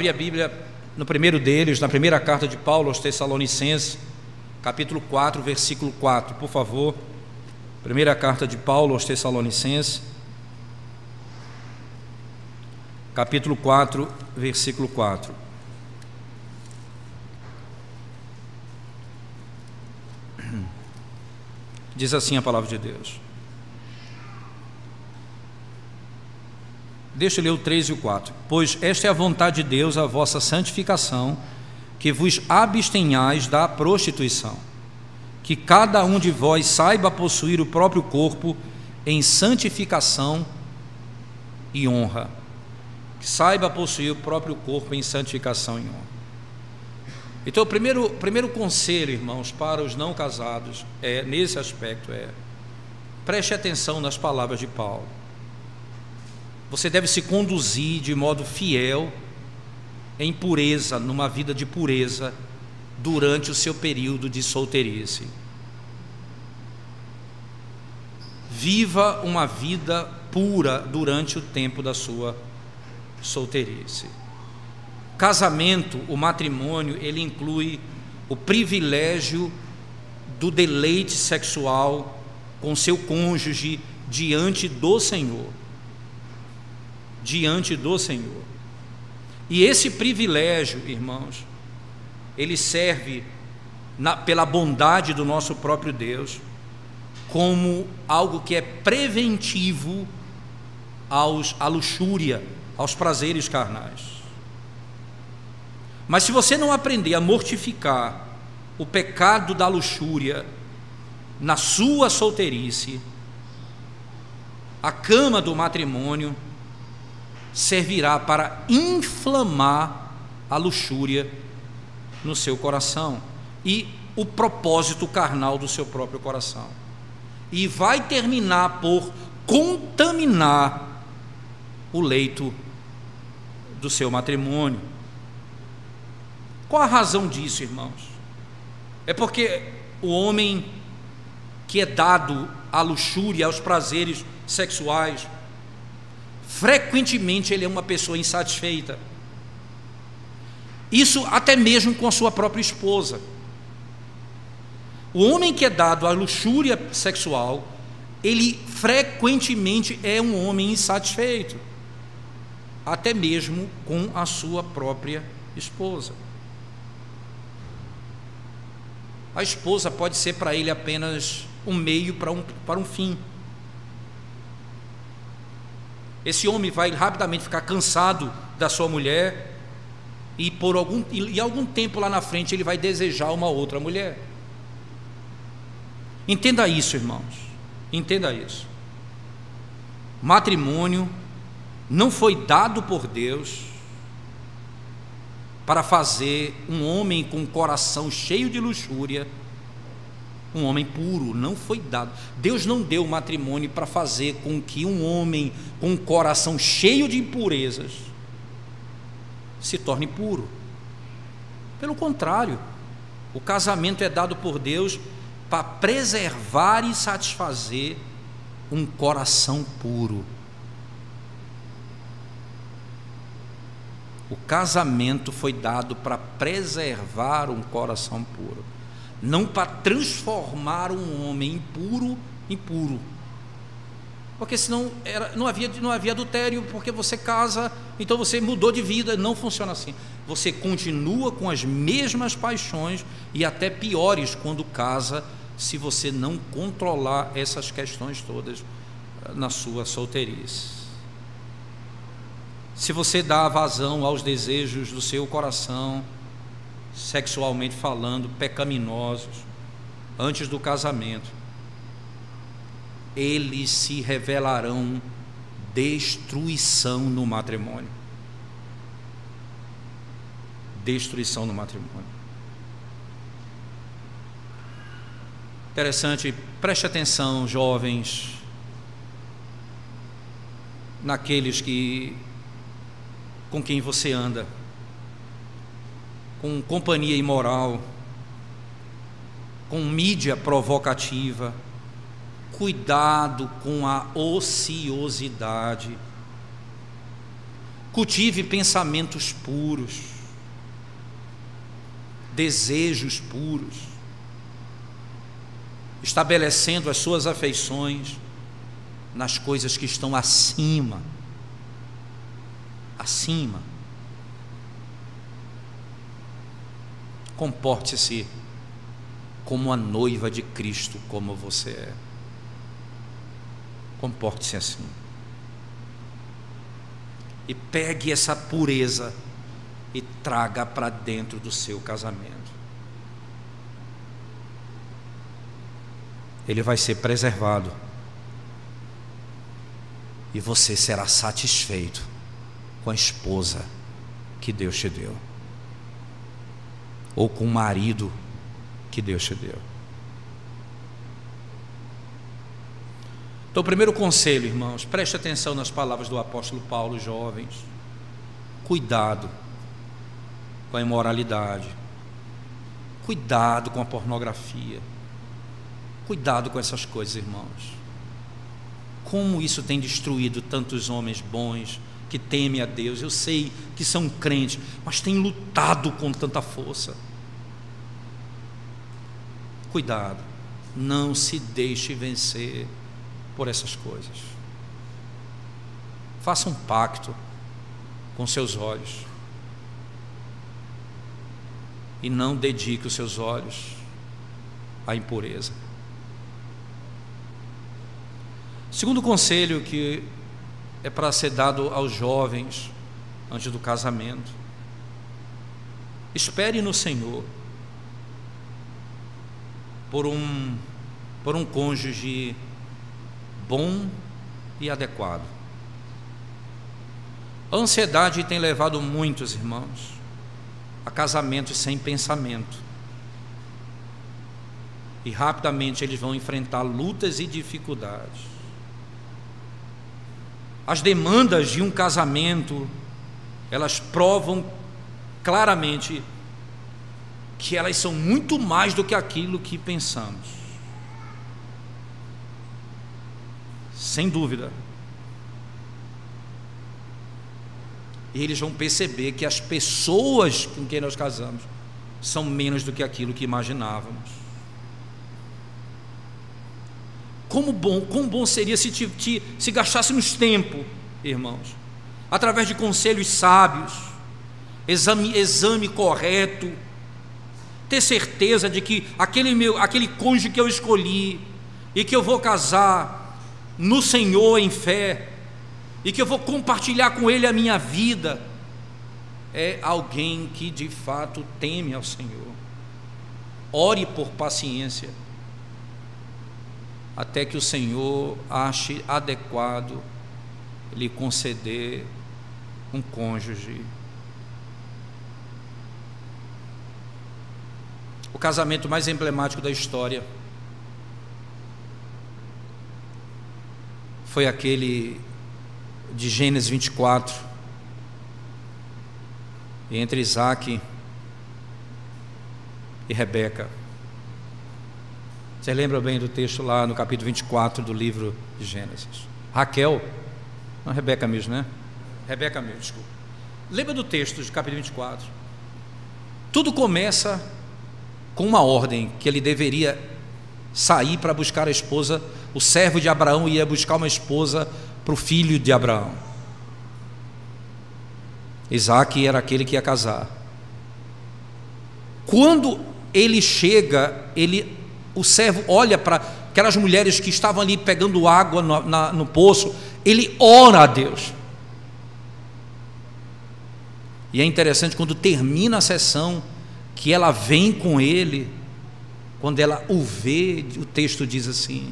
A Bíblia no primeiro deles, na primeira carta de Paulo aos Tessalonicenses, capítulo 4, versículo 4, por favor. Primeira carta de Paulo aos Tessalonicenses, capítulo 4, versículo 4. Diz assim a palavra de Deus. Deixa eu ler o 3 e o 4. Pois esta é a vontade de Deus, a vossa santificação, que vos abstenhais da prostituição, que cada um de vós saiba possuir o próprio corpo em santificação e honra. Que saiba possuir o próprio corpo em santificação e honra. Então, o primeiro conselho, irmãos, para os não casados, nesse aspecto, preste atenção nas palavras de Paulo. Você deve se conduzir de modo fiel, em pureza, numa vida de pureza, durante o seu período de solteirice. Viva uma vida pura durante o tempo da sua solteirice. Casamento, o matrimônio, ele inclui o privilégio do deleite sexual com seu cônjuge diante do Senhor. Diante do Senhor. E esse privilégio, irmãos, ele serve pela bondade do nosso próprio Deus como algo que é preventivo à luxúria, aos prazeres carnais. Mas se você não aprender a mortificar o pecado da luxúria na sua solteirice, a cama do matrimônio servirá para inflamar a luxúria no seu coração e o propósito carnal do seu próprio coração, e vai terminar por contaminar o leito do seu matrimônio. Qual a razão disso, irmãos? É porque o homem que é dado à luxúria, aos prazeres sexuais, frequentemente ele é uma pessoa insatisfeita. Isso até mesmo com a sua própria esposa. O homem que é dado à luxúria sexual, ele frequentemente é um homem insatisfeito, até mesmo com a sua própria esposa. A esposa pode ser para ele apenas um meio para um fim. Esse homem vai rapidamente ficar cansado da sua mulher e algum tempo lá na frente ele vai desejar uma outra mulher. Entenda isso, irmãos. Entenda isso. Matrimônio não foi dado por Deus para fazer um homem com um coração cheio de luxúria um homem puro. Não foi dado. Deus não deu o matrimônio para fazer com que um homem com um coração cheio de impurezas se torne puro. Pelo contrário, o casamento é dado por Deus para preservar e satisfazer um coração puro. O casamento foi dado para preservar um coração puro, não para transformar um homem impuro em puro. Porque senão não havia adultério, porque você casa, então você mudou de vida. Não funciona assim. Você continua com as mesmas paixões e até piores quando casa, se você não controlar essas questões todas na sua solteirice. Se você dá vazão aos desejos do seu coração, sexualmente falando, pecaminosos, antes do casamento, eles se revelarão destruição no matrimônio. Destruição no matrimônio. Interessante, preste atenção, jovens, naqueles com quem você anda, com companhia imoral, com mídia provocativa. Cuidado com a ociosidade. Cultive pensamentos puros, desejos puros, estabelecendo as suas afeições nas coisas que estão acima. Comporte-se como a noiva de Cristo, como você é. Comporte-se assim. E pegue essa pureza e traga para dentro do seu casamento. Ele vai ser preservado. E você será satisfeito com a esposa que Deus te deu, ou com o marido que Deus te deu. Então, o primeiro conselho, irmãos, preste atenção nas palavras do apóstolo Paulo, jovens. Cuidado com a imoralidade, cuidado com a pornografia, cuidado com essas coisas, irmãos. Como isso tem destruído tantos homens bons que temem a Deus. Eu sei que são crentes, mas têm lutado com tanta força. Cuidado, não se deixe vencer por essas coisas. Faça um pacto com seus olhos e não dedique os seus olhos à impureza. Segundo conselho, que é para ser dado aos jovens antes do casamento: espere no Senhor por um cônjuge bom e adequado. A ansiedade tem levado muitos irmãos a casamentos sem pensamento, e rapidamente eles vão enfrentar lutas e dificuldades. As demandas de um casamento, elas provam claramente que elas são muito mais do que aquilo que pensamos. Sem dúvida. E eles vão perceber que as pessoas com quem nós casamos são menos do que aquilo que imaginávamos. Quão bom seria se gastássemos tempo, irmãos, através de conselhos sábios, exame correto, ter certeza de que aquele cônjuge que eu escolhi e que eu vou casar no Senhor em fé, e que eu vou compartilhar com ele a minha vida, é alguém que de fato teme ao Senhor. Ore por paciência, até que o Senhor ache adequado lhe conceder um cônjuge. O casamento mais emblemático da história foi aquele de Gênesis 24, entre Isaac e Rebeca. Você lembra bem do texto lá no capítulo 24 do livro de Gênesis? Raquel, não, Rebeca mesmo, né? Rebeca mesmo, desculpa. Lembra do texto do capítulo 24? Tudo começa com uma ordem, que ele deveria sair para buscar a esposa. O servo de Abraão ia buscar uma esposa para o filho de Abraão. Isaac era aquele que ia casar. Quando ele chega, o servo olha para aquelas mulheres que estavam ali pegando água no poço, ele ora a Deus. E é interessante, quando termina a sessão, que ela vem com ele, quando ela o vê, o texto diz assim: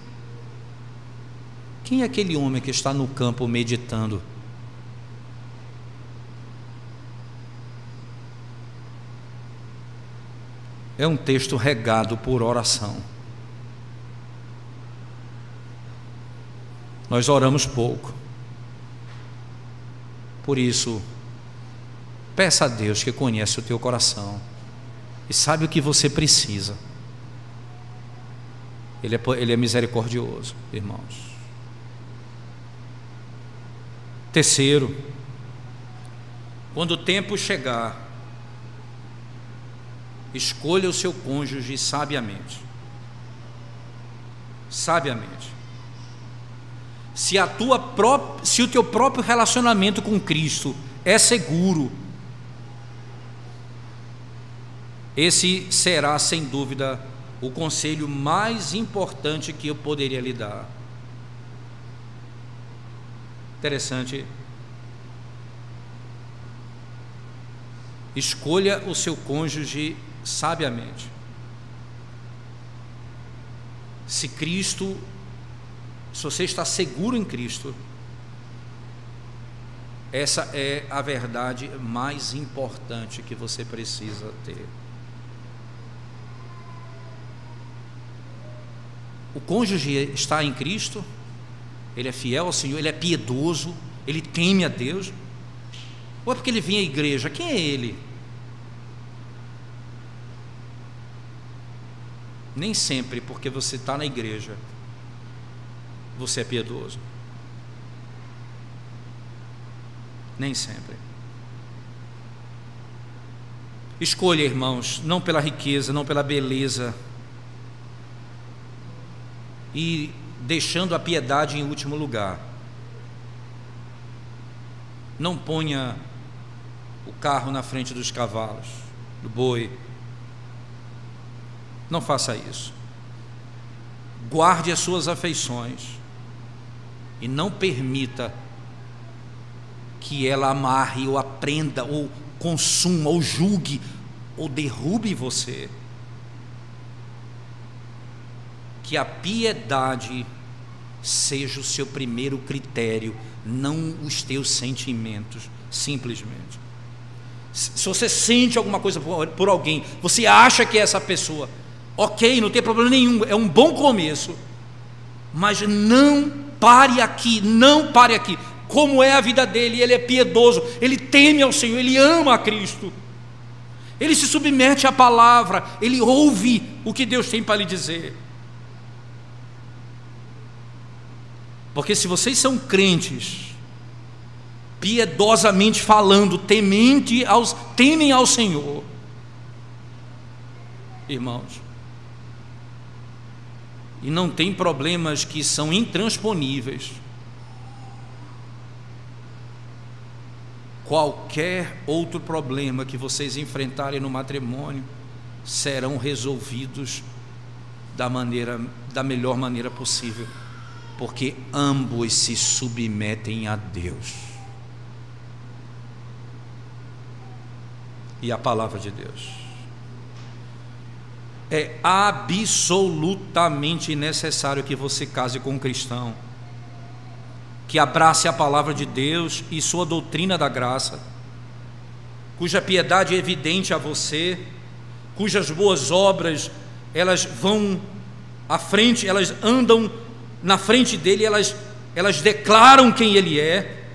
quem é aquele homem que está no campo meditando? É um texto regado por oração. Nós oramos pouco. Por isso, peça a Deus, que conhece o teu coração e sabe o que você precisa. Ele é misericordioso, irmãos. Terceiro, Quando o tempo chegar, escolha o seu cônjuge sabiamente. Sabiamente. Se o teu próprio relacionamento com Cristo é seguro, esse será, sem dúvida, o conselho mais importante que eu poderia lhe dar. Interessante. Escolha o seu cônjuge sabiamente. Se você está seguro em Cristo, essa é a verdade mais importante que você precisa ter. O cônjuge está em Cristo, ele é fiel ao Senhor, ele é piedoso, ele teme a Deus, ou é porque ele vem à igreja? Quem é ele? Nem sempre porque você está na igreja você é piedoso. Nem sempre. Escolha, irmãos, não pela riqueza, não pela beleza, e deixando a piedade em último lugar. Não ponha o carro na frente dos cavalos, do boi. Não faça isso. Guarde as suas afeições e não permita que ela amarre ou aprenda ou consuma ou julgue ou derrube você. Que a piedade seja o seu primeiro critério, não os teus sentimentos, simplesmente. Se você sente alguma coisa por alguém, você acha que é essa pessoa, ok, não tem problema nenhum, é um bom começo, mas não pare aqui, não pare aqui. Como é a vida dele? Ele é piedoso, ele teme ao Senhor, ele ama a Cristo, ele se submete à palavra, ele ouve o que Deus tem para lhe dizer. Porque se vocês são crentes, piedosamente falando, temem ao Senhor, irmãos, e não tem problemas que são intransponíveis, qualquer outro problema que vocês enfrentarem no matrimônio serão resolvidos da melhor maneira possível, porque ambos se submetem a Deus e à palavra de Deus. É absolutamente necessário que você case com um cristão que abrace a palavra de Deus e sua doutrina da graça, cuja piedade é evidente a você, cujas boas obras elas vão à frente, elas andam na frente dele, elas declaram quem ele é,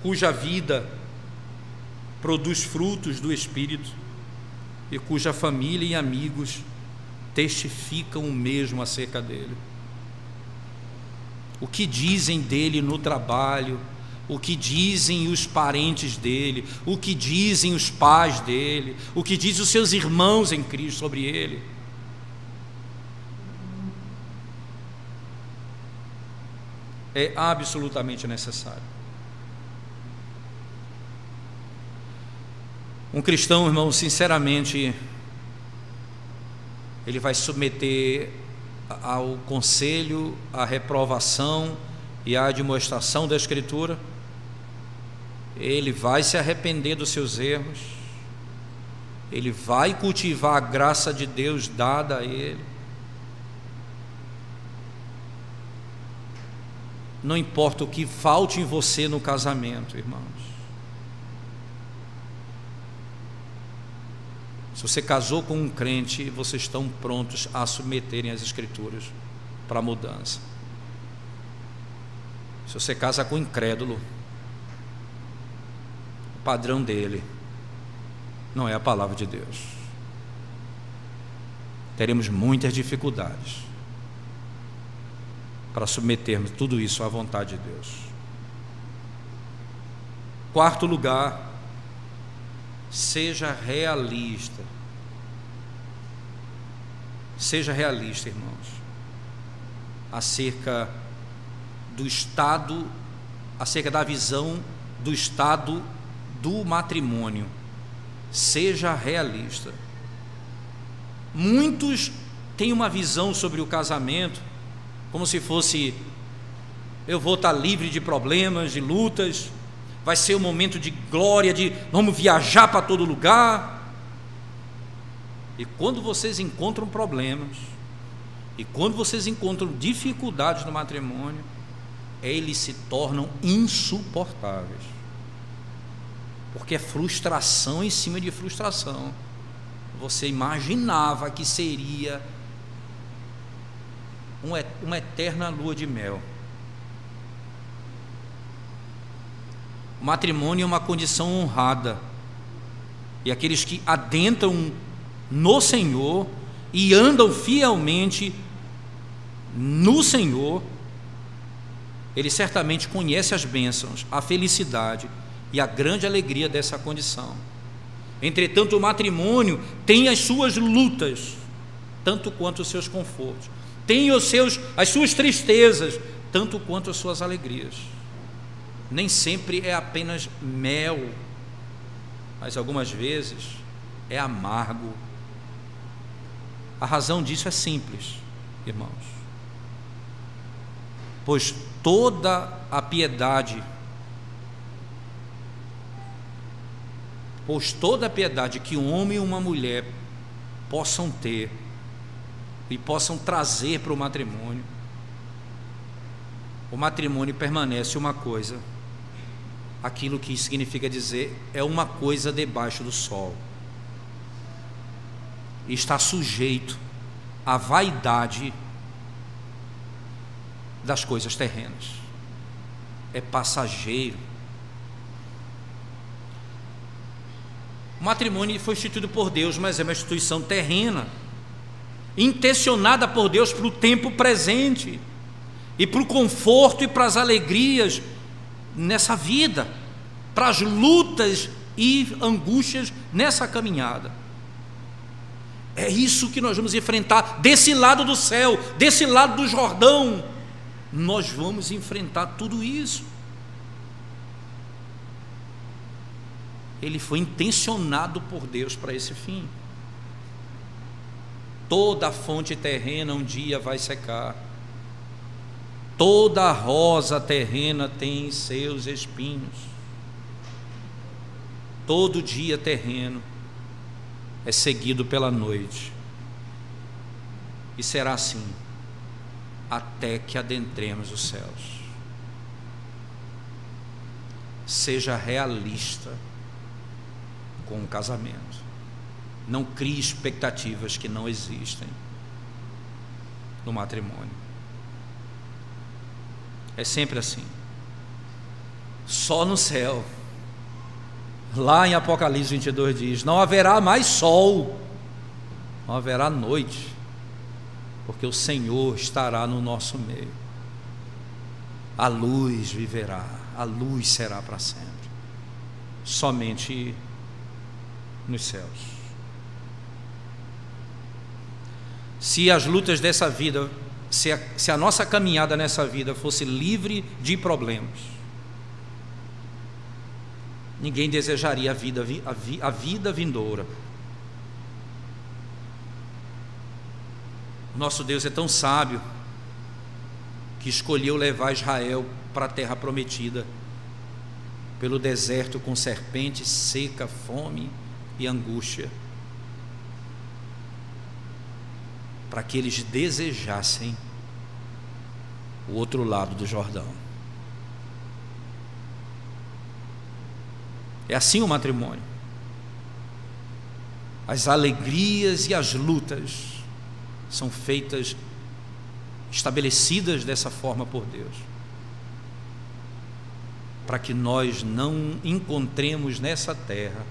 cuja vida produz frutos do Espírito e cuja família e amigos testificam o mesmo acerca dele. O que dizem dele no trabalho, o que dizem os parentes dele, o que dizem os pais dele, o que dizem os seus irmãos em Cristo sobre ele. É absolutamente necessário. Um cristão, irmão, sinceramente, ele vai submeter ao conselho, à reprovação e à admoestação da Escritura. Ele vai se arrepender dos seus erros, ele vai cultivar a graça de Deus dada a ele. Não importa o que falte em você no casamento, irmãos. Se você casou com um crente, vocês estão prontos a submeterem as Escrituras para a mudança. Se você casa com um incrédulo, o padrão dele não é a palavra de Deus. Teremos muitas dificuldades para submetermos tudo isso à vontade de Deus. Quarto lugar, Seja realista. Seja realista, irmãos, acerca do estado, acerca da visão do estado do matrimônio. Seja realista. Muitos têm uma visão sobre o casamento como se fosse: eu vou estar livre de problemas, de lutas, vai ser um momento de glória, de vamos viajar para todo lugar. E quando vocês encontram problemas, e quando vocês encontram dificuldades no matrimônio, eles se tornam insuportáveis, porque é frustração em cima de frustração. Você imaginava que seria uma eterna lua de mel. O matrimônio é uma condição honrada, e aqueles que adentram no Senhor e andam fielmente no Senhor, ele certamente conhece as bênçãos, a felicidade e a grande alegria dessa condição. Entretanto, o matrimônio tem as suas lutas, tanto quanto os seus confortos, tem as suas tristezas, tanto quanto as suas alegrias. Nem sempre é apenas mel, mas algumas vezes é amargo. A razão disso é simples, irmãos, pois toda a piedade que um homem e uma mulher possam ter e possam trazer para o matrimônio permanece uma coisa, aquilo que significa dizer, é uma coisa debaixo do sol, está sujeito à vaidade das coisas terrenas, é passageiro. O matrimônio foi instituído por Deus, mas é uma instituição terrena, intencionada por Deus para o tempo presente, e para o conforto e para as alegrias nessa vida, para as lutas e angústias nessa caminhada. É isso que nós vamos enfrentar desse lado do céu, desse lado do Jordão. Nós vamos enfrentar tudo isso. Ele foi intencionado por Deus para esse fim. Toda fonte terrena um dia vai secar, toda rosa terrena tem seus espinhos, todo dia terreno é seguido pela noite, e será assim até que adentremos os céus. Seja realista com o casamento, não crie expectativas que não existem no matrimônio. É sempre assim, só no céu. Lá em Apocalipse 22 diz: não haverá mais sol, não haverá noite, porque o Senhor estará no nosso meio. A luz viverá, a luz será para sempre, somente nos céus. Se as lutas dessa vida, se a nossa caminhada nessa vida fosse livre de problemas, ninguém desejaria a vida vindoura. Nosso Deus é tão sábio que escolheu levar Israel para a terra prometida, pelo deserto com serpente, seca, fome e angústia, para que eles desejassem o outro lado do Jordão. É assim o matrimônio. As alegrias e as lutas são feitas, estabelecidas dessa forma por Deus, para que nós não encontremos nessa terra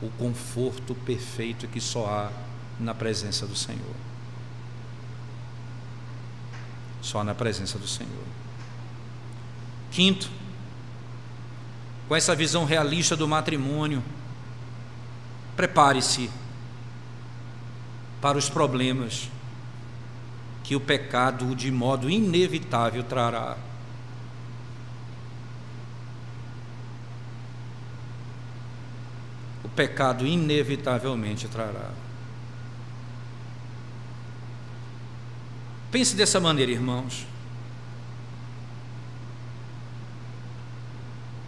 o conforto perfeito que só há na presença do Senhor. Só na presença do Senhor. Quinto, com essa visão realista do matrimônio, Prepare-se para os problemas que o pecado de modo inevitável trará. O pecado inevitavelmente trará. Pense dessa maneira, irmãos.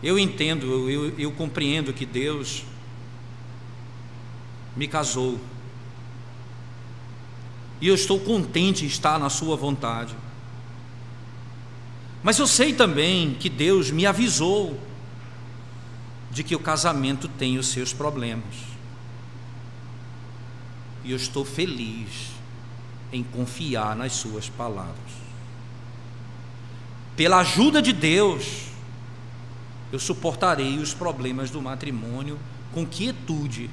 Eu entendo, eu compreendo que Deus me casou. E eu estou contente em estar na sua vontade. Mas eu sei também que Deus me avisou de que o casamento tem os seus problemas. E eu estou feliz em confiar nas suas palavras. Pela ajuda de Deus, eu suportarei os problemas do matrimônio com quietude.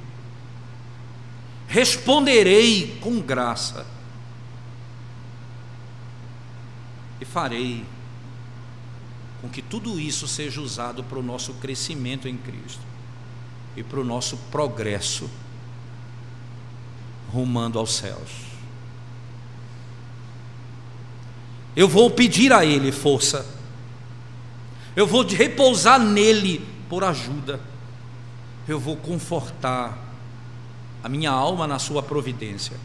Responderei com graça. E farei com que tudo isso seja usado para o nosso crescimento em Cristo e para o nosso progresso rumando aos céus. Eu vou pedir a Ele força, eu vou repousar nele por ajuda, eu vou confortar a minha alma na sua providência,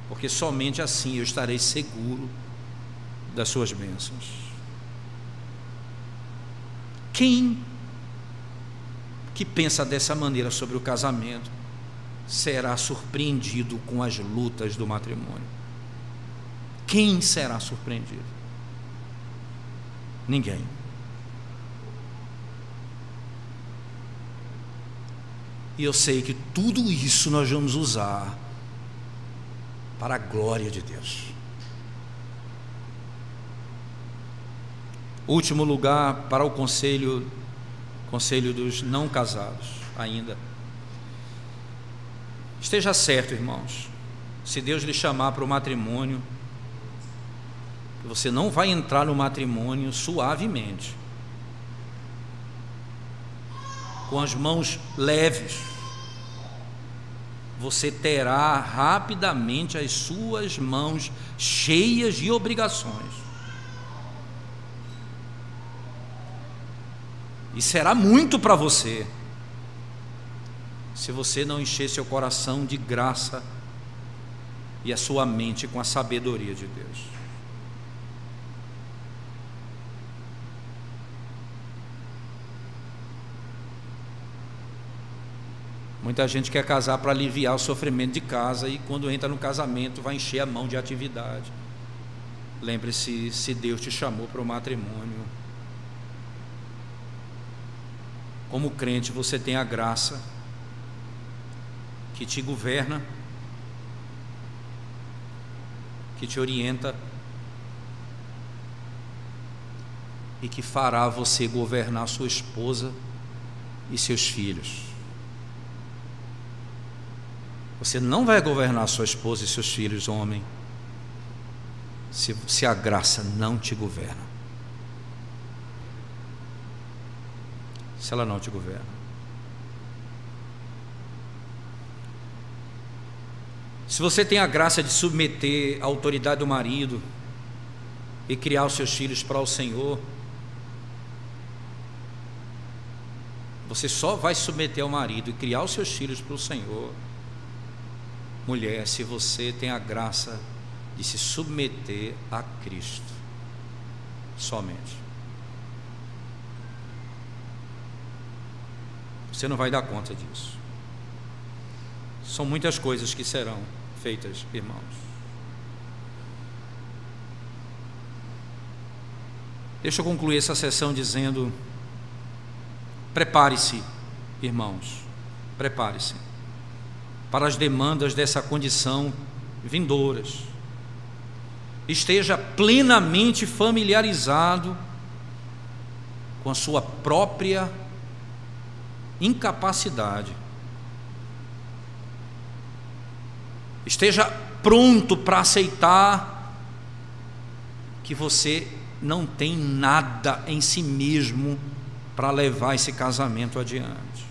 porque somente assim eu estarei seguro das suas bênçãos. Quem que pensa dessa maneira sobre o casamento será surpreendido com as lutas do matrimônio? Quem será surpreendido? Ninguém. E eu sei que tudo isso nós vamos usar para a glória de Deus. Último lugar para o conselho dos não casados ainda. Esteja certo, irmãos, se Deus lhe chamar para o matrimônio, você não vai entrar no matrimônio suavemente, com as mãos leves. Você terá rapidamente as suas mãos cheias de obrigações. E será muito para você, se você não encher seu coração de graça e a sua mente com a sabedoria de Deus. Muita gente quer casar para aliviar o sofrimento de casa e quando entra no casamento vai encher a mão de atividade. Lembre-se, se Deus te chamou para o matrimônio, como crente você tem a graça que te governa, que te orienta e que fará você governar sua esposa e seus filhos. Você não vai governar sua esposa e seus filhos, homem, se a graça não te governa. Se ela não te governa. Se você tem a graça de submeter a autoridade do marido e criar os seus filhos para o Senhor, você só vai submeter ao marido e criar os seus filhos para o Senhor, mulher, se você tem a graça de se submeter a Cristo somente. Você não vai dar conta disso. São muitas coisas que serão feitas, irmãos. Deixa eu concluir essa sessão dizendo: prepare-se, irmãos, prepare-se para as demandas dessa condição vindouras. Esteja plenamente familiarizado com a sua própria incapacidade. Esteja pronto para aceitar que você não tem nada em si mesmo para levar esse casamento adiante.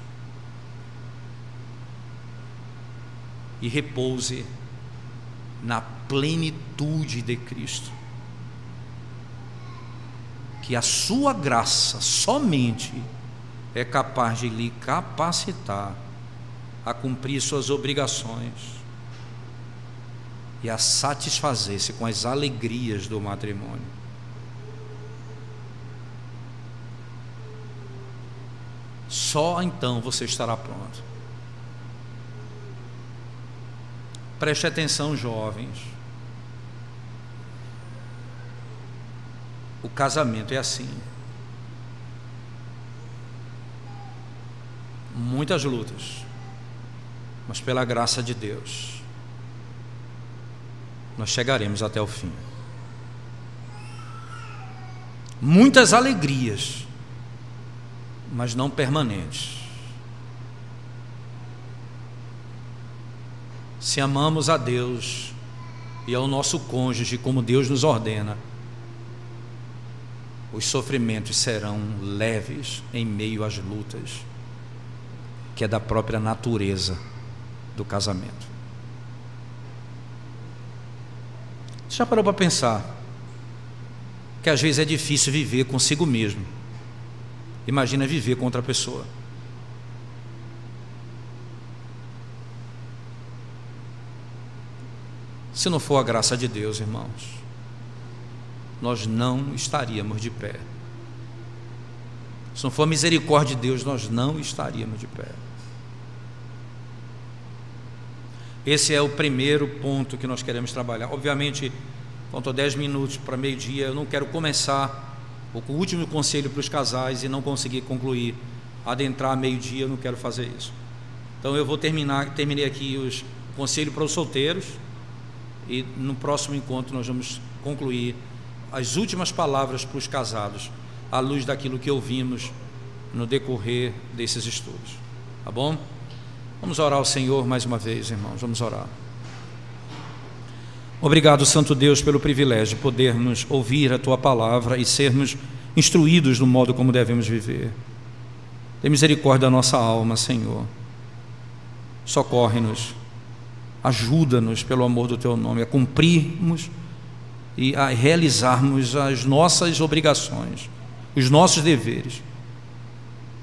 e repouse na plenitude de Cristo. Que a sua graça somente é capaz de lhe capacitar a cumprir suas obrigações e a satisfazer-se com as alegrias do matrimônio. Só então você estará pronto. Preste atenção, jovens. O casamento é assim. Muitas lutas, mas pela graça de Deus, nós chegaremos até o fim. Muitas alegrias, mas não permanentes. Se amamos a Deus e ao nosso cônjuge como Deus nos ordena, os sofrimentos serão leves em meio às lutas, que é da própria natureza do casamento. Já parou para pensar que às vezes é difícil viver consigo mesmo? Imagina viver com outra pessoa. Se não for a graça de Deus, irmãos, nós não estaríamos de pé. Se não for a misericórdia de Deus, nós não estaríamos de pé. Esse é o primeiro ponto que nós queremos trabalhar. Obviamente, faltam 10 minutos para meio-dia. Eu não quero começar o último conselho para os casais e não conseguir concluir, adentrar meio-dia. Eu não quero fazer isso. Então eu vou terminei aqui o conselho para os solteiros, e no próximo encontro nós vamos concluir as últimas palavras para os casados, à luz daquilo que ouvimos no decorrer desses estudos. Tá bom? Vamos orar ao Senhor mais uma vez, irmãos. Vamos orar. Obrigado, Santo Deus, pelo privilégio de podermos ouvir a Tua palavra e sermos instruídos no modo como devemos viver. Tem misericórdia da nossa alma, Senhor. Socorre-nos, ajuda-nos pelo amor do Teu nome a cumprirmos e a realizarmos as nossas obrigações, os nossos deveres,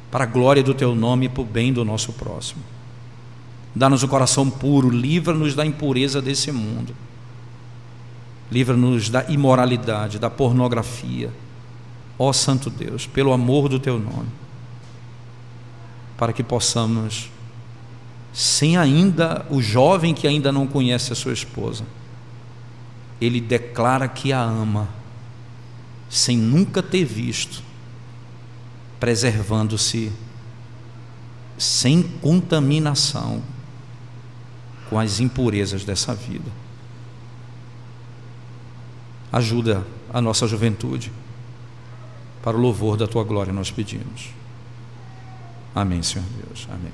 para a glória do Teu nome e para o bem do nosso próximo. Dá-nos um coração puro, livra-nos da impureza desse mundo, livra-nos da imoralidade, da pornografia, ó Santo Deus, pelo amor do Teu nome, para que possamos, sem ainda, o jovem que ainda não conhece a sua esposa, ele declara que a ama, sem nunca ter visto, preservando-se sem contaminação com as impurezas dessa vida. Ajuda a nossa juventude, para o louvor da Tua glória nós pedimos. Amém, Senhor Deus. Amém.